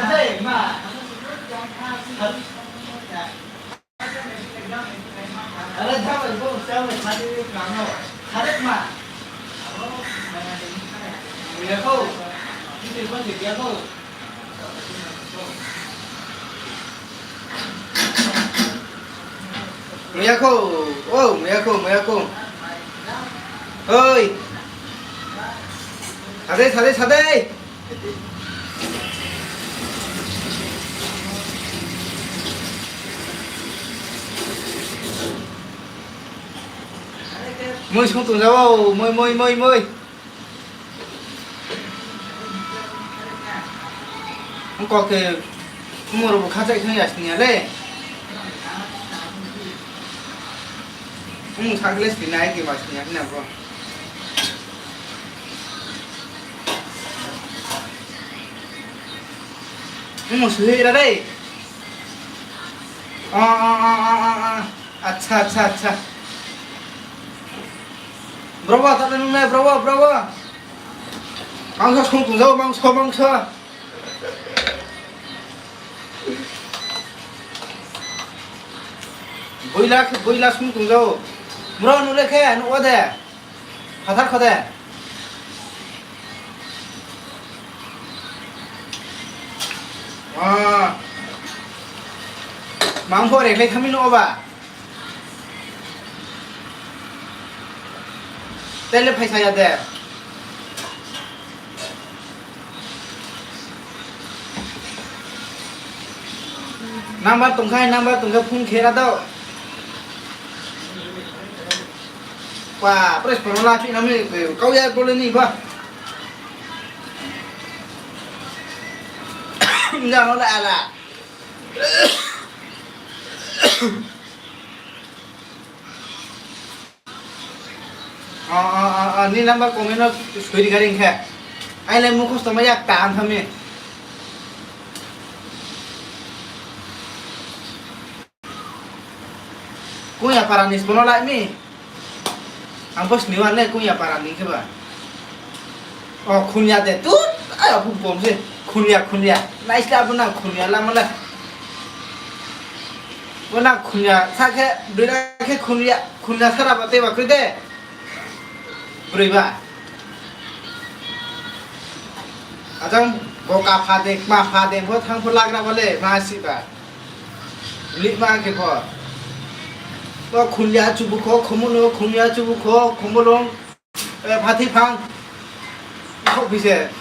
đây mà ở đây sao mình không sao mình phải đi làm rồi hết mà người không cái gì con gì kia không mẹ cô ô mẹ cô ơi thả đây mời xuống tụi đâu mời không có cái mua đồ khá dạy không nhỉ đấy sáng lên thì này cái mà nhỉ nào con một suy ra đây अच्छा bravo tao lên này bravo mang không tụi dâu mang cho bôi lá không tụi dâu bro nó lấy cái nó ở đây phát khó đây mang phô để lấy thằng mình nó ba तेले पैसा याद है number तुमका phone खेरा दो wah pres pernah lagi namanya kau ya boleh nih pak enggak mau lahนี่นับว่าคอมเมนต์ว่าสวยดีกันเองแค่ไอ้เรื่องมุขสมัยอยากตามทำไมกูอยากปารานิสบุญอะไรมั้ยอังพอสนิวันเลยกูอยากปารานิสใช่ป่ะอ๋อคุณอยากเด็ดตุ๊ดไอ้เอาผมสิคุณอยากนายสตาร์บุญนักคุณอยากละมันเลยบุญนักคุณอยากถ้าแค่ดูได้แค่คุณอยากสารพัดเตะบ้าคือเด้berubah, ajang boka fadek ma fadek buat hang pulang na boleh masih pak, lima kepot, to kunyah cubu ko, kunyah cubu ko, kumulong, pati pang, kok bisa,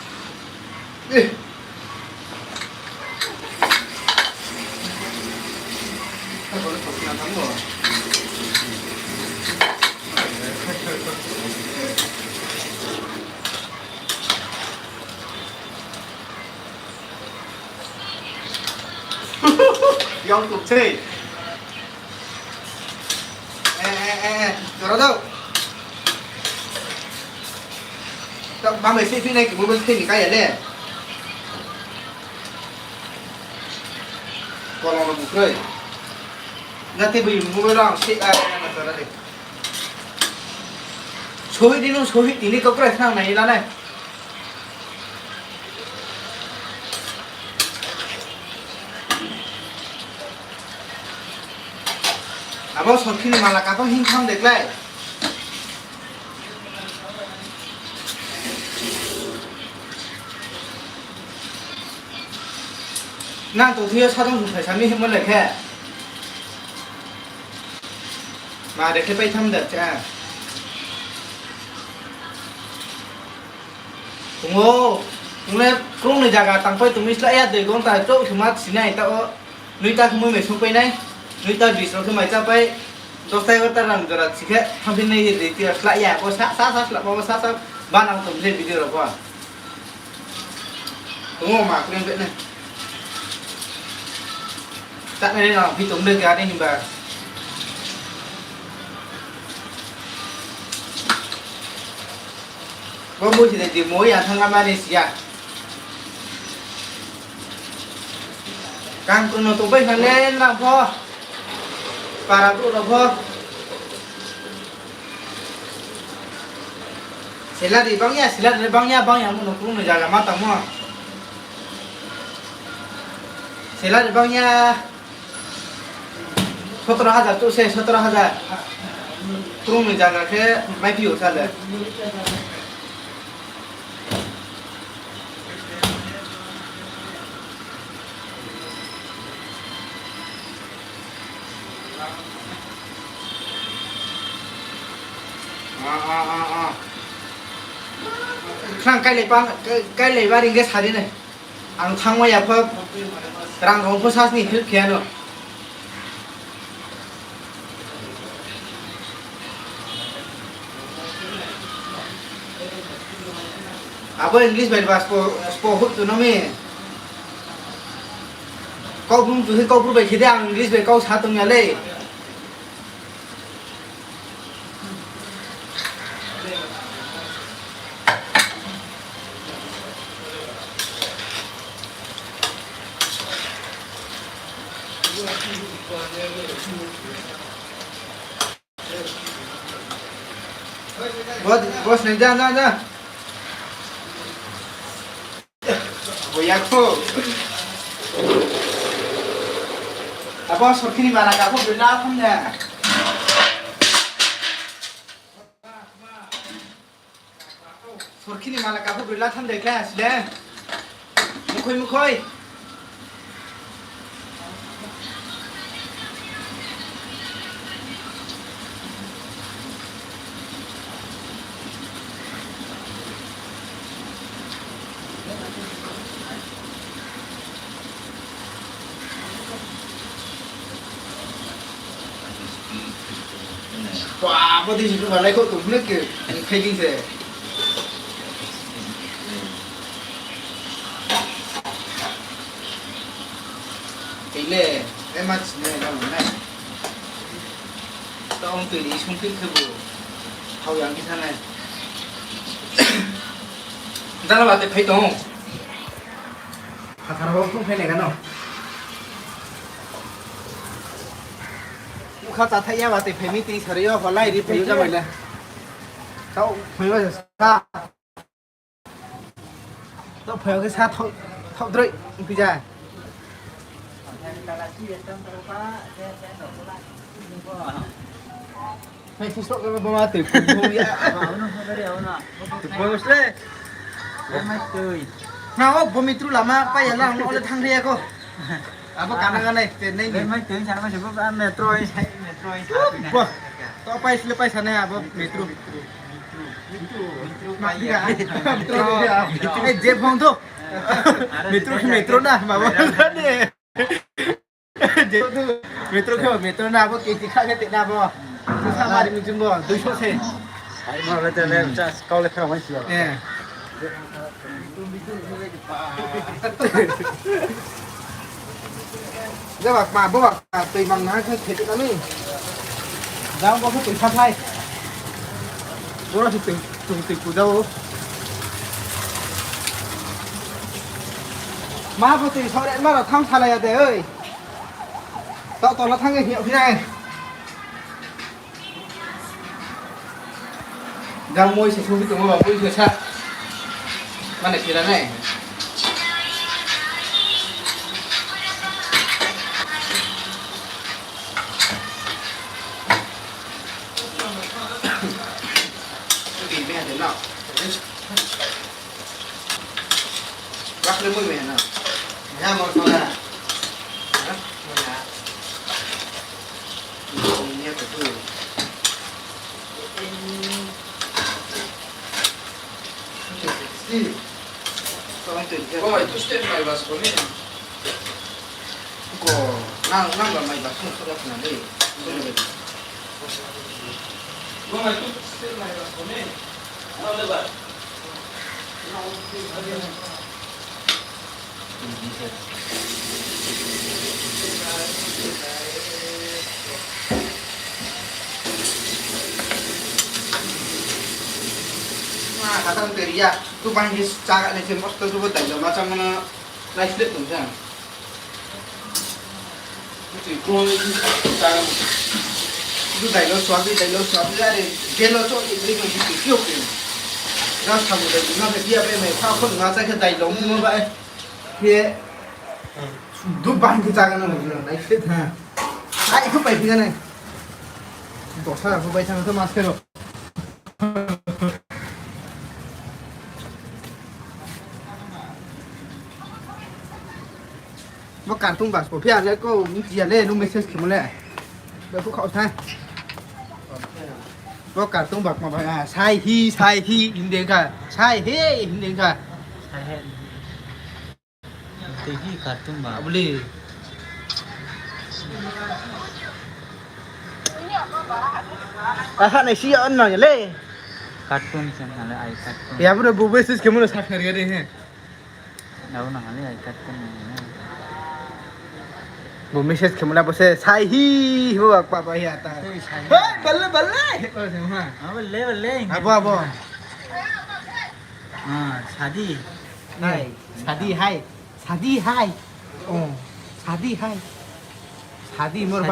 kalau kopinya kamu. Yang tục chơi rồi đâu ba mươi phút này cũng muốn thêm cái gì đấy còn là một người nanti beli mua orang sih ada masalah deh sohit ini kau kira senang naik lah nih abang sokin malah kapal hinkang dek leh nang tuh dia sadung tuh saya nih mana ke mà để cái bay thăm được cha cũng nên cũng này jaga tăng bay tụi mình sẽ để con ta chỗ chúng ta xin này tao nuôi ta không mới xuống bay này nuôi ta bị sao không mày cha bay tôi thấy có ta làm rồi chỉ cái thông tin này để tiêu lại ya có sát lại bao sát ban ăn tụi lên video rồi qua đúng không mà lên vậy này tại này là phi tống đưa cái đây nhìn vào có mua thì để mối à thằng Malaysia càng tụi nó tụi bay phải lên làm pho và tụi nó pho sẽ là đi băng nha một nó cũng là làm mát tao mà Sela bangnya 17,000 tuh saya 17,000 turun menjaga ke mai piu salah Sang cái lấy ba ringgit hari này ang thang mà yapı rang rong phu sas ni phil kia no Abo English baik bahasa spo hut tu nami Kaubru tu si Kaubru baik kita ang English baik kau satu nyale Bos nih jangan Boyaku Apa sorkini mana kamu bela punya Sorkini mana kamu bela tham deh kelas deh Mukoi Wah, apa di situ malah kok tuh ke kayak gini Ile, emak sini kamu nih. Tong tuh di sungkit ke bu, tahu yang di sana. Kita lah bate pay tong. Hatar bau tuh pay nih kan no. Kau tak thấy bate pay meeting serius, kalau ini pay juga mana. Tahu pay apa sah? Tahu pay apa sah tahu terus kerja. Hai susuk ke bawa mati. Ya. Bagus deh. Nah, pemitru lama apa ya lah oleh thang dia kok. Apa kanan nih? Ini. Mai turun sana masih bukan metro ini. Wah. Tuh apa selepas sana apa metro. Mati kan? Metro dia. Jepang tuh. Metro dah bawa nih. Metro ke metro na apa kiti kah ketik na apa susah mari minjem bo 200 sen ai ma betul le kau le kau masih ya Jawab ma bo tùy bằng na ke ketik na ni Jawab bo tùy sa thai bo ra tùy ku đâu Ma bo tùy sau đấy ma là thăm thà lại để ơi Tạo toàn là thằng người hiệu thế này Đang môi sẽ xuống cái tụi vào môi thừa xa Mà này kia đó này Tìm mẹ thế nào Rắc lên môi mẹ nào Nha một con là Kau itu step mai bas kau ni. Kau nang mai bas kau sudah pernah deh. Kau itu step mai bas kau ni. Kau lepas. Kadang teriak, tu panggil cakap ni cemot tu betul je macam mana live slip tu macam. Itu kau ni cakap, tu dialog suami ada gelo tu ini mesti kiok ni. Ras kamu dah, nak dia apa? Kau pun macam ke dialog tu apa? Dia Đốt bánh cái trang nó này chết hả? Ai không phải cái này. Bỏ sao là không phải sang thơm ăn rồi. Bác cản tung bạc của phía đấy cô chỉ lên lúc mình sẽ kiếm lại. Đợi phút họ thay. Bác cản tung bạc mà phải sai hi đến cả sai he đến cả. Sai he. Thì hi cản tung bạc. Boleh. Này sih ăn nào nhỉ lê? Cartoon sen hale ai cartoon. Ya bro bu beses kamu nak sakar gade he. Đâu nó hale ai cartoon này. Bu message kamu nak bose sai hi bu apa ya ta. Hei balle. Oh sama. Balle. Apa. शादी Này, शादी hai. Oh, शादी hai. शादी मोर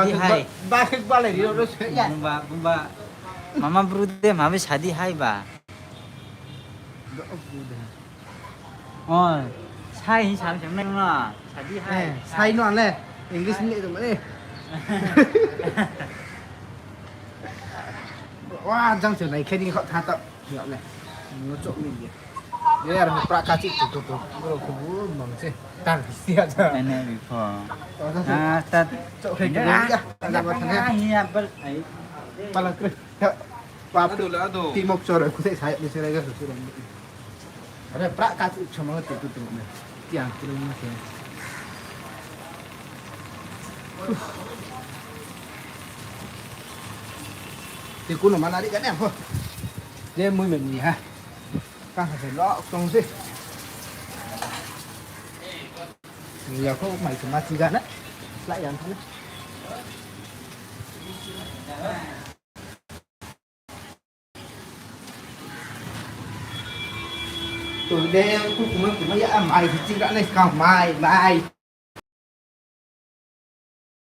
ba lại đi đâu sẽ ya. Bumba mama brude mama शादी hai ba sai sao chẳng năng là शादी hai Sai non le. English ni tu mana? Wah, jangan tu naik kini kau tatap. Tengok ni. Ngocok ni dia. Dia ada prakasi tu. Bro, kubur bang sih. Tang siap je. nenek before Tat cok kini ya. Tanda batangnya. Iya bel ai Pala kre. Aduh. Timok sore aku saya di sini guys sudah. Ada prakasi cuma tu ni. Tiang kilo ni sih. Thì cô nó mà đi cái này thôi. Đêm mùi mình gì ha. Các phải lọ trong gì. Giờ có mày cũng mà chỉ gần đấy. Lại ăn thôi. Từ đêm cô cũng mới ăn mày thì chỉ đã này không mày.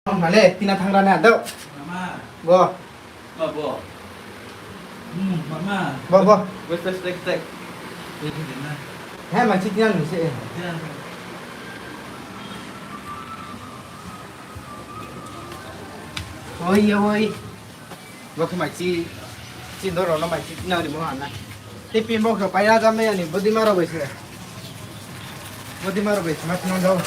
Không mà lên, tin là thằng ra nè đâu. Bo. mama Bo. tek Hả mà chích nhân thì sẽ. Ôi. Bo không mà chi đó rồi nó mà chi nào thì muốn hẳn này. Tiếp pin bo phải ra mấy anh body maro bây giờ. Mà nó đâu.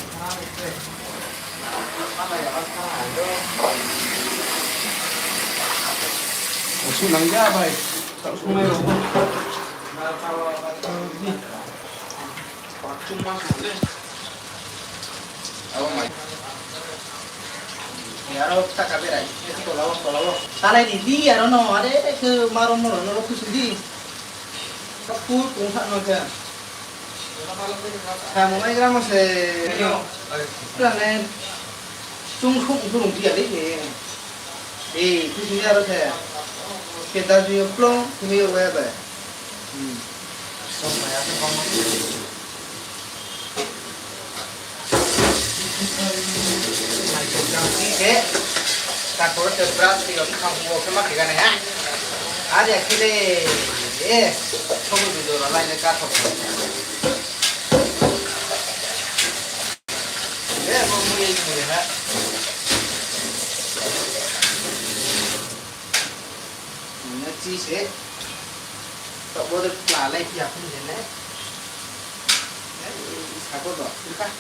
Su nang ja bay. Tạo su mai rồi. Ya lo tak kabe rai. Tolawo. Tale di dia no ade ke marom no ku sidi. Kapur kung sa no kaya. Kamu mai gramo se. Plan chung khung dia đấy thì cứ chúng ta có thể kể ta duy plong thì mình về vậy xong rồi ăn con cái ta có thể brand thì không mua cái mắt cái này á để khi đây không có video nó lại cả thôi để mà mua gì nữa chi sẽ tạo bộ được là lại thì không thể đấy sao có đó các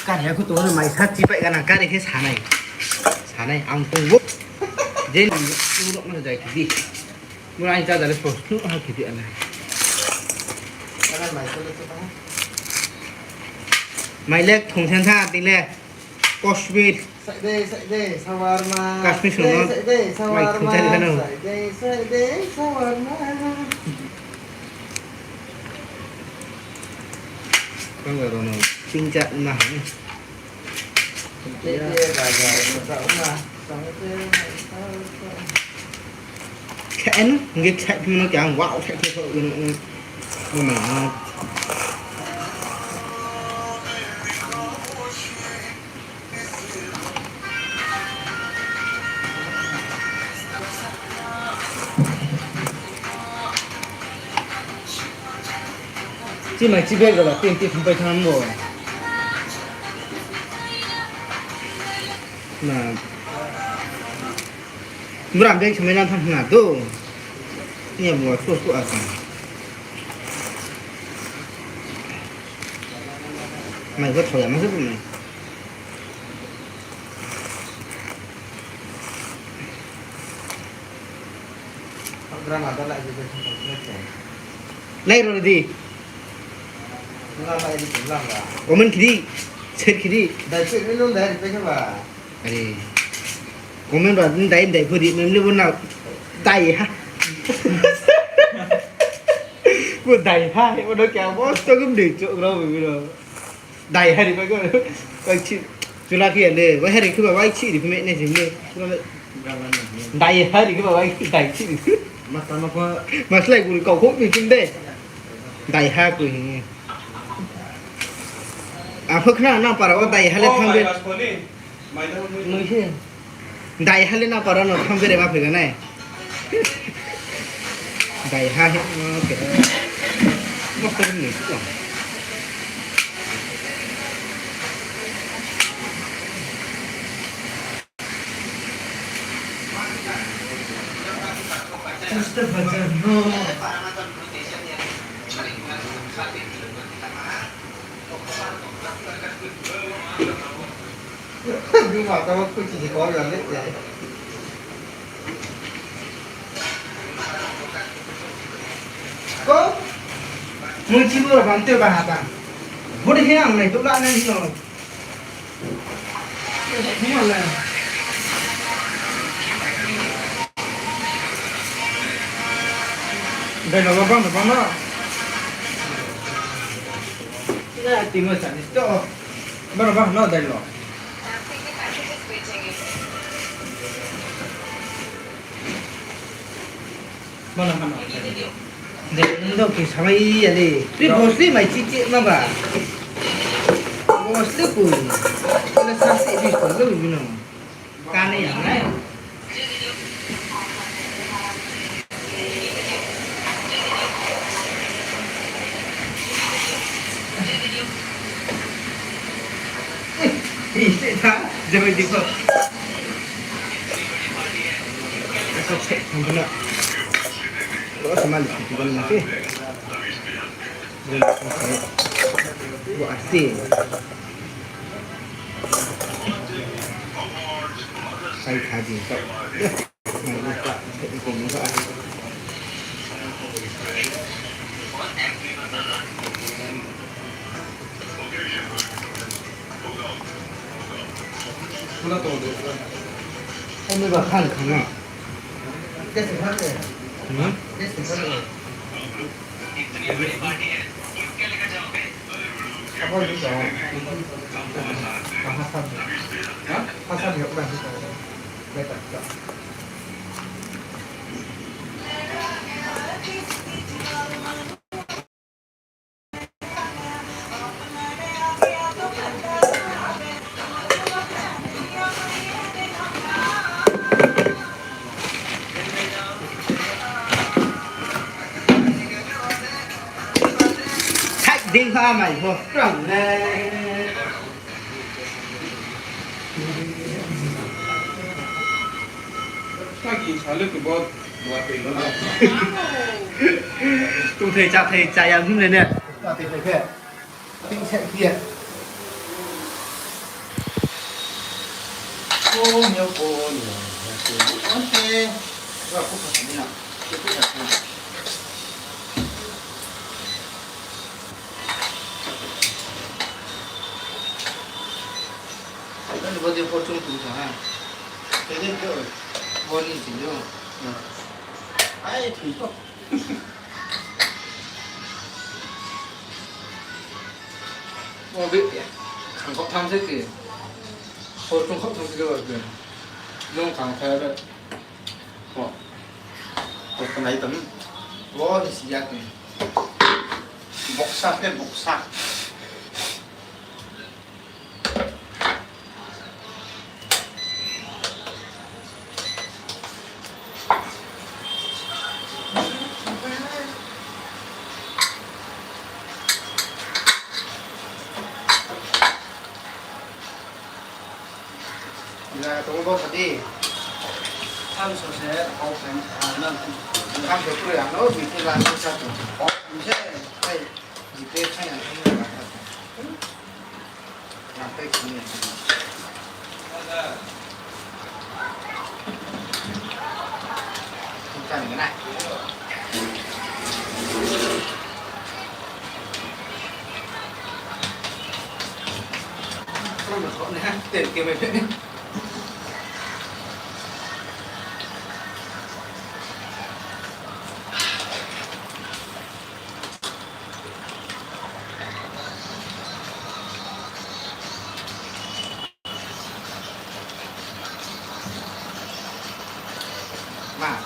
cái này của tôi là mày sát chi vậy cái nào cái này cái xả này ăn không vút dễ làm nó động nó dày thì đi muốn anh ra là phổ nước hay kỳ tiện này mày lek thùng thiên tha tính lek Kashmir sợi dê shawarma Kashmir xuống nó mày không chơi được cái nào sợi dê shawarma con người còn tinh trận mà dê và rau mà chén cái chạy nó chẳng wow chạy theo thôi nhưng mà chỉ mà chỉ biết rồi là tiền tiền không phải tham rồi mà muốn làm cái mấy năm tham ngã đâu nhiều mùa suốt à mày có thổi mà rất mày Program ada lại thì tôi này rồi gì làm lại thì cũng làm cả. của mình khi đi chết khi đi Đại chuyện nó luôn đấy phải không bà? Aduh, komen buat day vừa đi mình luôn nào day ha, vừa day ha, vừa nói kéo boss tôi cũng để chỗ đâu bây giờ day ha thì phải coi chị, chú là kia này, vậy hay thì cứ bảo vậy chị thì mẹ này gì nhỉ, day ha thì cứ bảo vậy day chị, mà lại cũng cầu hút mình chung đây, day ha cũng phước na na para wa day ha le thang bên nói chứ đại hai lên nào vào đó nó không biết để bao phải cái này đại hai nó kiểu nó không nghỉ chút nào Nhưng mà tao cứ chỉ có là lết vậy. có muốn chỉ vừa bán tiêu bà hả ta bố đi thế nào này tôi lại lên rồi không mà là đây là băng đó cái này tìm người sản xuất cho băng nó đây rồi mana Dek ndo ki samai ya le. Pri bosli mai cici ma ba. Bosli ku. Kena sasi di ko lu bino. Kane yang nai. Ini tak jangan dikau. Kasih cek sampai Lo sama lihat juga nanti. Buat asing. Saya kaji tak. Mai lupa, saya pun lupa. Mana tu? Kamu bahkan kana. Cái gì hết rồi? Cái gì hết rồi? Apa itu jawab? Bahasan. Hah? Bahasan hiệu bằng cái này. Đây tak. Điện thoại mày thôi, rộng này. Tụi thầy chào thầy chạy em hôm nay nè. Chào thầy thầy kia. Tinh sẽ kia. Cô nhiều cô nhiều. Ok. Rồi cô phải đi nào. Cô phải đi. Ini buat dia potong tu sah. Jadi tu, buat ni sini. Ay, tu. Mau biết ya? Khang kau tham thế kì. Potong kau tham thế rồi kì. Nông khang theo đấy. Wow. Cái này tấm. Wow, đi xí kì. Bọc sạc cái bọc sạc. bố phải đi tham số sẽ học thành năm tham được cái nó bị cái làm sao sao mình sẽ đây gì cái thay này không là làm cái gì này không cần cái này không được khó nữa tiền kia mày biết mà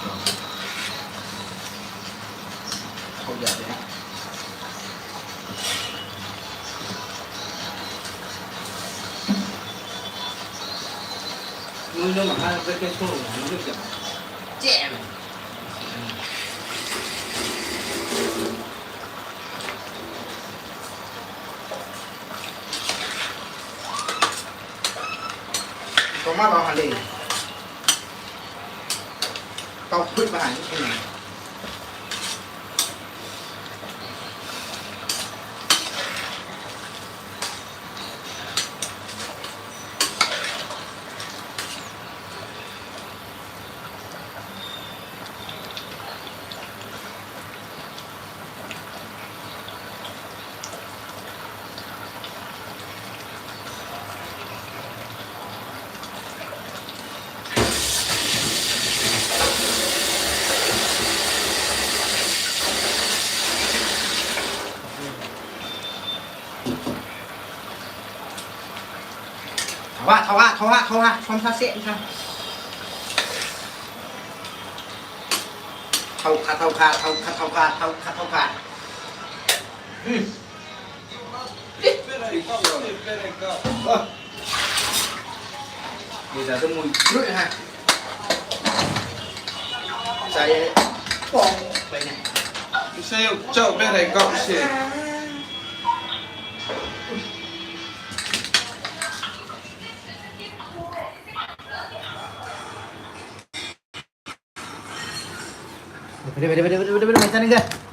không giờ đấy người nó mà hai cái số nó được chậm chèm có mắt vào hẳn đi tao quyết vào những cái này tháo hạ không xa xịn sao thâu khá bây giờ tôi mùi rưỡi ha chạy bong vậy này xe chậu bên này cộng xe Macam ni ke?